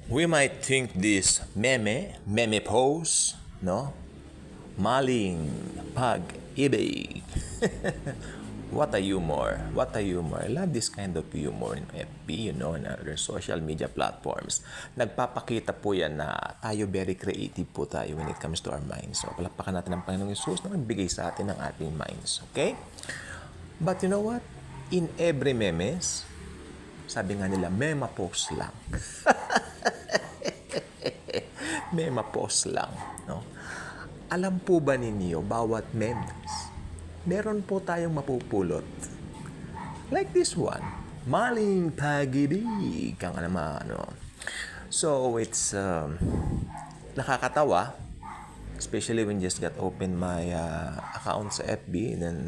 We might think this meme pose, no? Maling pag-ibig. What a humor. What a humor. I love this kind of humor in FB, and other social media platforms. Nagpapakita po yan na tayo very creative po tayo when it comes to our minds. So, palakpakan natin ang Panginoong Yesus na nagbigay sa atin ng ating minds. Okay? But you know what? In every memes, sabi nga nila, mema post lang. Mema post lang. No? Alam po ba ninyo, bawat memes, meron po tayong mapupulot. Like this one, maling pag-ibig. Ang naman, ano. So, it's nakakatawa, especially when just got open my account sa FB and then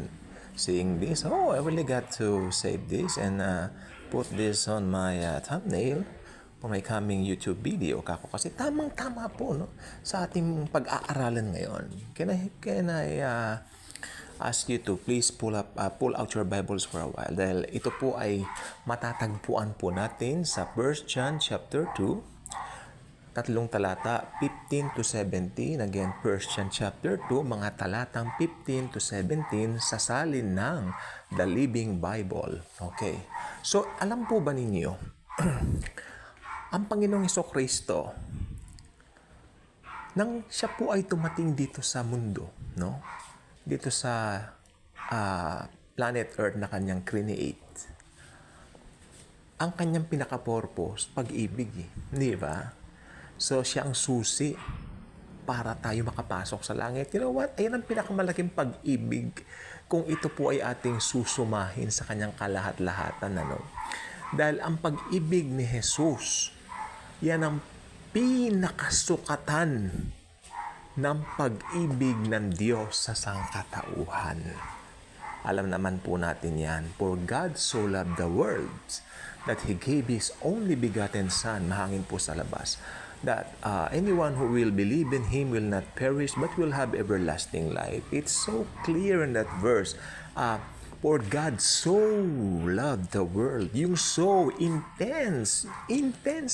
seeing this. Oh, I really got to save this and put this on my thumbnail for my coming YouTube video. Kako kasi tamang-tama po, no, sa ating pag-aaralan ngayon. Can I ask you to please pull out your Bibles for a while dahil ito po ay matatagpuan po natin sa 1 John chapter 2, tatlong talata 15 to 17. Again, 1 John chapter 2, mga talatang 15 to 17 sa salin ng The Living Bible. Okay. So, alam po ba ninyo ang Panginoong Hesukristo nang siya po ay tumating dito sa mundo, no? Dito sa planet Earth na kanyang create. Ang kanyang pinaka-purpose, pag-ibig, di ba? So, siya ang susi para tayo makapasok sa langit. You know what? Ayan ang pinakamalaking pag-ibig kung ito po ay ating susumahin sa kanyang kalahat-lahatan. Ano? Dahil ang pag-ibig ni Jesus, yan ang pinakasukatan ng pag-ibig ng Diyos sa sangkatauhan. Alam naman po natin yan. For God so loved the world that He gave His only begotten Son, mahangin po sa labas, that anyone who will believe in Him will not perish but will have everlasting life. It's so clear in that verse. For God so loved the world. Yung so intense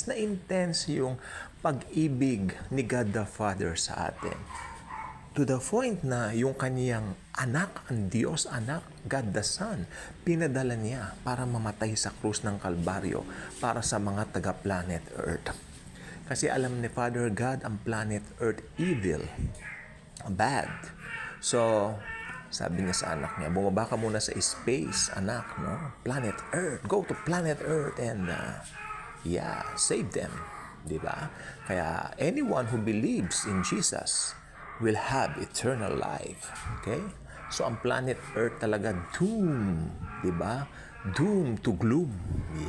na intense yung pag-ibig ni God the Father sa atin. To the point na yung kaniyang anak, ang Diyos anak, God the Son, pinadala niya para mamatay sa krus ng Kalbaryo para sa mga taga-planet Earth. Kasi alam ni Father God, ang planet Earth evil, bad. So, sabi niya sa anak niya, bumaba ka muna sa space, anak, no? Planet Earth. Go to planet Earth and, save them. Diba? Kaya, anyone who believes in Jesus will have eternal life. Okay? So, ang planet Earth talaga doom. Diba? Doom to gloom.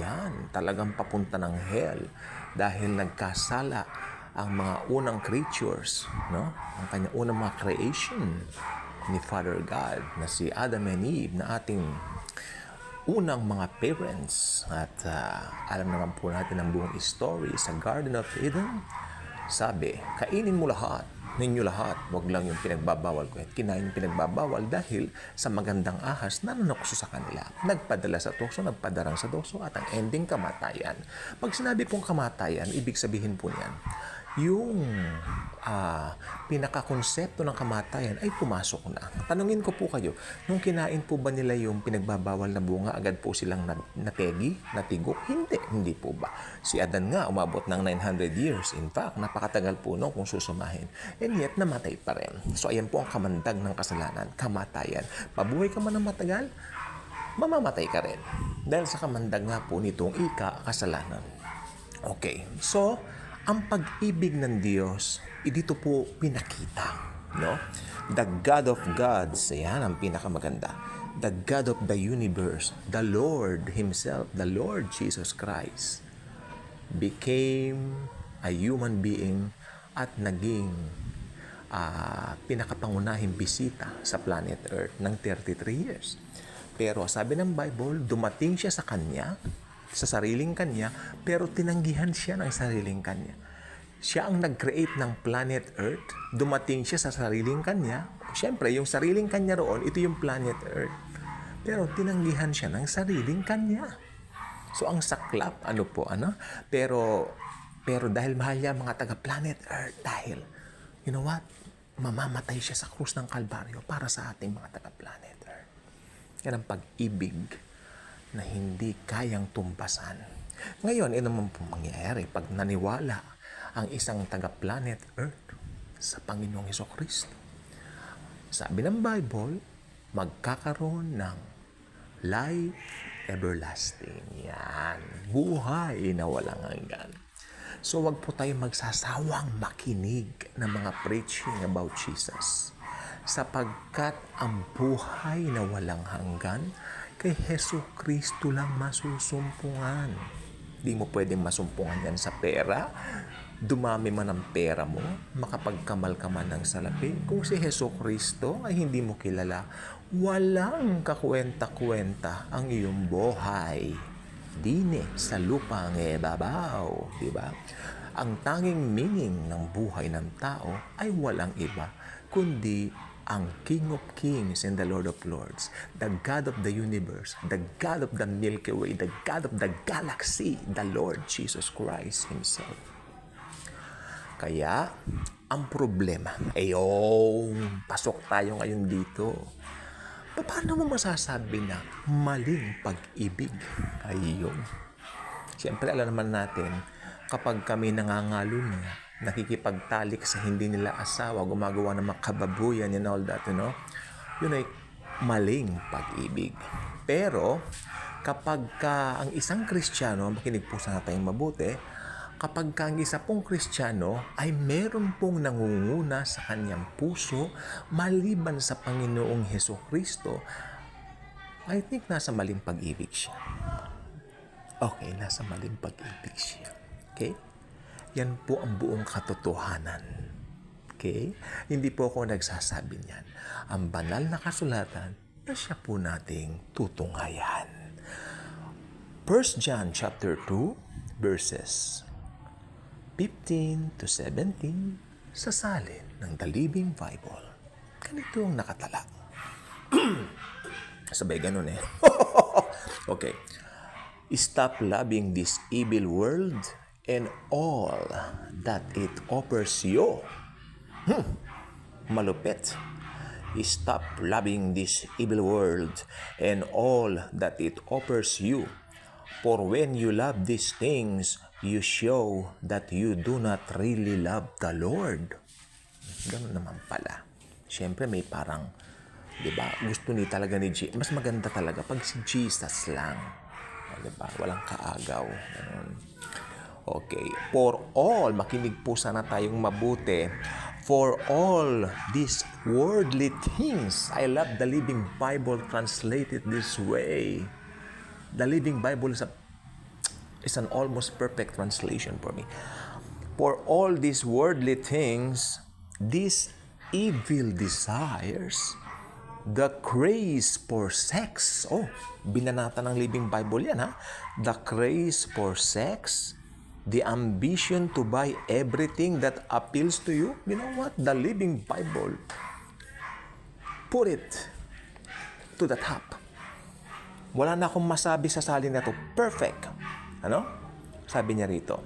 Yan. Talagang papunta ng hell. Dahil nagkasala ang mga unang creatures, no? Ang kanyang unang mga creation ni Father God na si Adam and Eve na ating unang mga parents. At alam naman po natin ang buong story sa Garden of Eden. Sabi, kainin mo lahat, ninyo lahat, wag lang yung pinagbabawal ko. At kinain yung pinagbabawal dahil sa magandang ahas na nanukso sa kanila. Nagpadala sa tukso, nagpadarang sa tukso, at ang ending kamatayan. Pag sinabi pong kamatayan, ibig sabihin po niyan, yung pinakakonsepto ng kamatayan ay pumasok na. Tanungin ko po kayo, nung kinain po ba nila yung pinagbabawal na bunga, agad po silang nategi, natigok? Hindi po ba? Si Adan nga, umabot ng 900 years. In fact, napakatagal po no kung susumahin. And yet, namatay pa rin. So, ayan po ang kamandag ng kasalanan, kamatayan. Pabuhay ka man ng matagal, mamamatay ka rin. Dahil sa kamandag nga po nitong kasalanan. Okay, so, ang pag-ibig ng Diyos, dito po pinakita, no? The God of gods, yan ang pinakamaganda. The God of the universe, the Lord Himself, the Lord Jesus Christ, became a human being at naging pinakapangunahing bisita sa planet Earth ng 33 years. Pero sabi ng Bible, dumating siya sa kanya, sa sariling kanya, pero tinanggihan siya ng sariling kanya. Siya ang nag-create ng planet Earth, dumating siya sa sariling kanya. Siyempre, yung sariling kanya roon, ito yung planet Earth. Pero tinanggihan siya ng sariling kanya. So, ang saklap, pero Pero dahil mahal niya mga taga-planet Earth, dahil, you know what? Mamamatay siya sa krus ng Kalbaryo para sa ating mga taga-planet Earth. Yan ang pag-ibig na hindi kayang tumpasan. Ngayon, ano naman po mangyayari pag naniwala ang isang taga-planet Earth sa Panginoong Hesukristo? Sabi ng Bible, magkakaroon ng life everlasting. Yan. Buhay na walang hanggan. So, wag po tayo magsasawang makinig ng mga preaching about Jesus. Sapagkat ang buhay na walang hanggan, kay Hesukristo lang masusumpungan. Di mo pwedeng masumpungan yan sa pera. Dumami man ang pera mo, makapagkamal ka man ng salapi. Kung si Hesukristo ay hindi mo kilala, walang kakwenta-kwenta ang iyong buhay. Dine sa lupang babaw, di ba? Ang tanging meaning ng buhay ng tao ay walang iba, kundi ang King of Kings and the Lord of Lords, the God of the universe, the God of the Milky Way, the God of the galaxy, the Lord Jesus Christ Himself. Kaya, ang problema, pasok tayo ngayon dito. Paano mo masasabi na maling pag-ibig? Ayun. Siyempre, alam naman natin, kapag kami nangangalo na, nakikipagtalik sa hindi nila asawa, gumagawa ng mga kababuyan and all that, you know? Yun ay maling pag-ibig. Pero, kapag ang isang Kristiyano, makinig po sana tayong mabuti, kapag ang isa pong Kristiyano ay meron pong nangunguna sa kanyang puso maliban sa Panginoong Hesukristo, I think nasa maling pag-ibig siya. Okay, nasa maling pag-ibig siya. Okay? Yan po ang buong katotohanan. Okay? Hindi po ako nagsasabi niyan. Ang banal na kasulatan na siya po nating tutunghayan. 1 John chapter 2 verses 15 to 17 sa salin ng The Living Bible. Ganito ang nakatala. Sabay ganun eh. Okay. Stop loving this evil world and all that it offers you. Malupit. Stop loving this evil world and all that it offers you. For when you love these things, you show that you do not really love the Lord. Ganun naman pala. Siyempre may parang, di ba, gusto ni talaga ni Jesus. Mas maganda talaga pag si Jesus lang. Di ba? Walang kaagaw. Ganun. Okay. For all, makinig po sana tayong mabuti. For all these worldly things, I love the Living Bible translated this way. The Living Bible is an almost perfect translation for me. For all these worldly things, these evil desires, the craze for sex. Binanata ng Living Bible yan, ha? The craze for sex, the ambition to buy everything that appeals to you. You know what? The Living Bible put it to the top. Wala na akong masabi sa salin na to. Perfect. Ano? Sabi niya rito.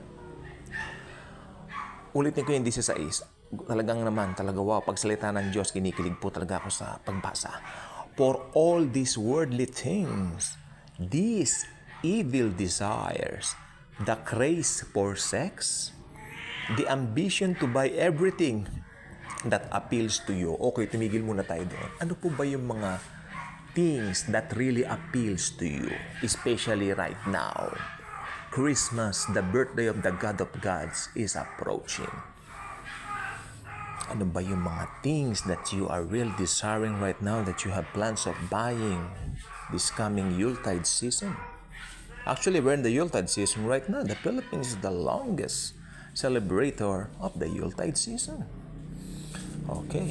Ulitin ko yung 16. Talagang naman, wow, pagsalita ng Diyos, kinikilig po talaga ako sa pagbasa. For all these worldly things, these evil desires, the craze for sex, the ambition to buy everything that appeals to you. Okay, tumigil muna tayo doon. Ano po ba yung mga things that really appeals to you, especially right now? Christmas, the birthday of the God of Gods, is approaching. Ano ba yung mga things that you are really desiring right now that you have plans of buying this coming Yuletide season? Actually, we're in the Yuletide season right now. The Philippines is the longest celebrator of the Yuletide season. Okay.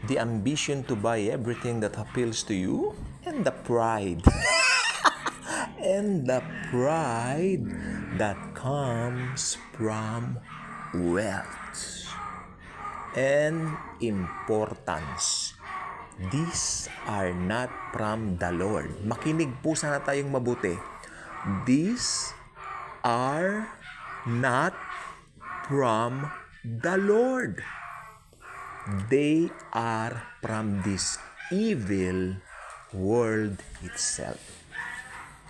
The ambition to buy everything that appeals to you, and the pride. And the pride that comes from wealth and importance. These are not from the Lord. Makinig po sana tayong mabuti. These are not from the Lord. They are from this evil world itself.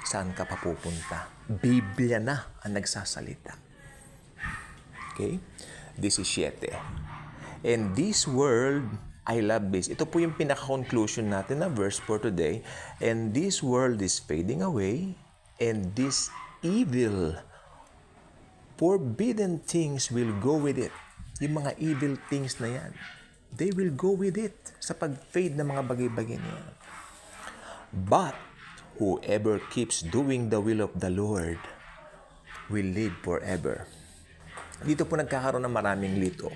Saan ka papupunta? Biblia na ang nagsasalita. Okay? 17. And this world, I love this. Ito po yung pinaka-conclusion natin na verse for today. And this world is fading away, and this evil, forbidden things will go with it. Yung mga evil things na yan, they will go with it sa pag-fade ng mga bagay-bagay na yan. But whoever keeps doing the will of the Lord will live forever. Dito po nagkakaroon ng maraming lito.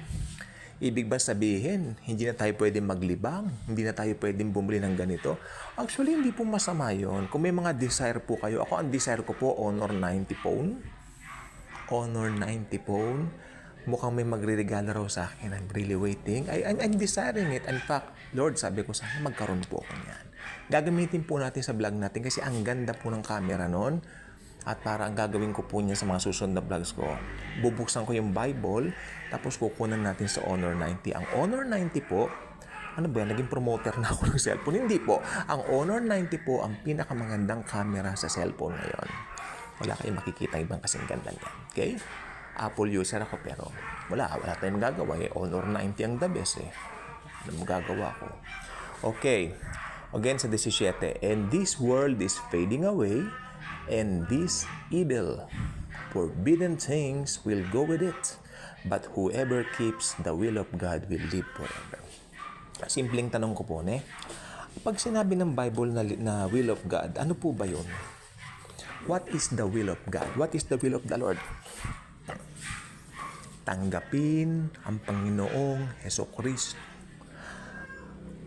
Ibig ba sabihin, hindi na tayo pwedeng maglibang? Hindi na tayo pwedeng bumili ng ganito? Actually, hindi po masama yun. Kung may mga desire po kayo, ako ang desire ko po, Honor 90 phone. Honor 90 phone. Mukhang may magre-regalo raw sa akin. I'm really waiting. I'm desiring it. In fact, Lord, sabi ko sana magkaroon po ako niyan. Gagamitin po natin sa vlog natin kasi ang ganda po ng camera noon. At para ang gagawin ko po niya sa mga susunod na vlogs ko, bubuksan ko yung Bible, tapos kukunan natin sa Honor 90. Ang Honor 90 po, ano ba yan? Naging promoter na ako ng cellphone. Hindi po. Ang Honor 90 po, ang pinakamagandang camera sa cellphone ngayon. Wala kayong makikita ibang kasing ganda niyan. Okay? Apple user ako pero wala tayong magagawa. Honor 90 ang the best eh. Ano magagawa ko? Okay. Again sa 17. And this world is fading away, and these evil, forbidden things will go with it. But whoever keeps the will of God will live forever. Simpleng tanong ko po, pag sinabi ng Bible na will of God, ano po ba yun? What is the will of God? What is the will of the Lord? Tanggapin ang Panginoong Hesukristo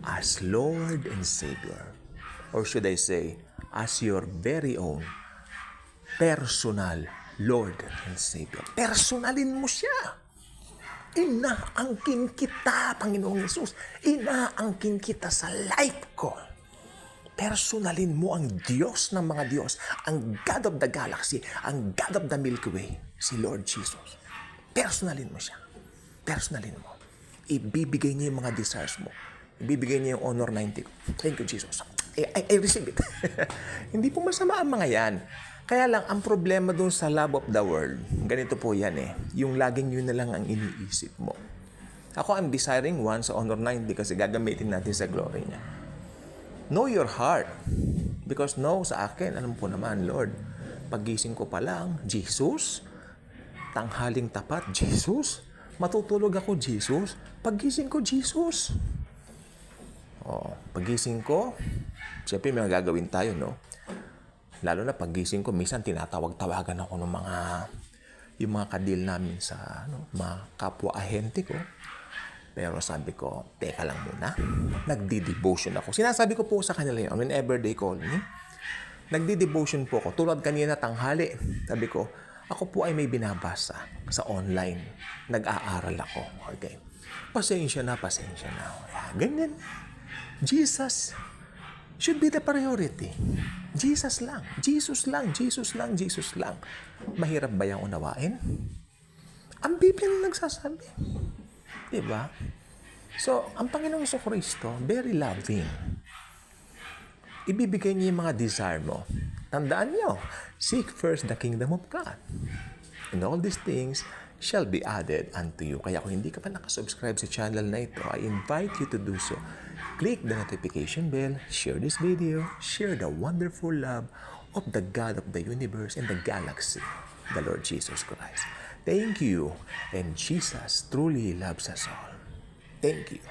as Lord and Savior. Or should I say, as your very own personal Lord and Savior. Personalin mo siya. Inaangkin kita, Panginoong Yesus. Inaangkin kita sa life ko. Personalin mo ang Diyos ng mga Diyos, ang God of the galaxy, ang God of the Milky Way, si Lord Jesus. Personalin mo siya. Personalin mo. Ibibigay niya yung mga desires mo. Ibibigay niya yung Honor 90. Thank you, Jesus. I receive it. Hindi po masama ang mga yan. Kaya lang, ang problema dun sa love of the world, ganito po yan yung laging yun na lang ang iniisip mo. Ako, I'm desiring one sa Honor 90 kasi gagamitin natin sa glory niya. Know your heart. Because no, sa akin, alam po naman, Lord, pagising ko pa lang, Jesus, tanghaling tapat, Jesus, matutulog ako, Jesus, pagising ko, Jesus. Pagising ko, siyempre may gagawin tayo, no? Lalo na pagising ko, minsan tinatawag-tawagan ako ng yung mga kadil namin sa mga kapwa-ahente ko. Pero sabi ko, teka lang muna. Nagdi-devotion ako. Sinasabi ko po sa kanila yun, whenever they call me, nagdi-devotion po ako. Tulad kanina tanghali, sabi ko, ako po ay may binabasa sa online. Nag-aaral ako. Okay. Pasensya na. Ganyan. Jesus should be the priority. Jesus lang. Mahirap ba yung unawain? Ang Biblia na nagsasabi. Diba? So, ang Panginoong Jesucristo, very loving. Ibibigay niya yung mga desire mo. Tandaan niyo, seek first the kingdom of God. And all these things shall be added unto you. Kaya kung hindi ka pa nakasubscribe sa channel na ito, I invite you to do so. Click the notification bell, share this video, share the wonderful love of the God of the universe and the galaxy, the Lord Jesus Christ. Thank you, and Jesus truly loves us all. Thank you.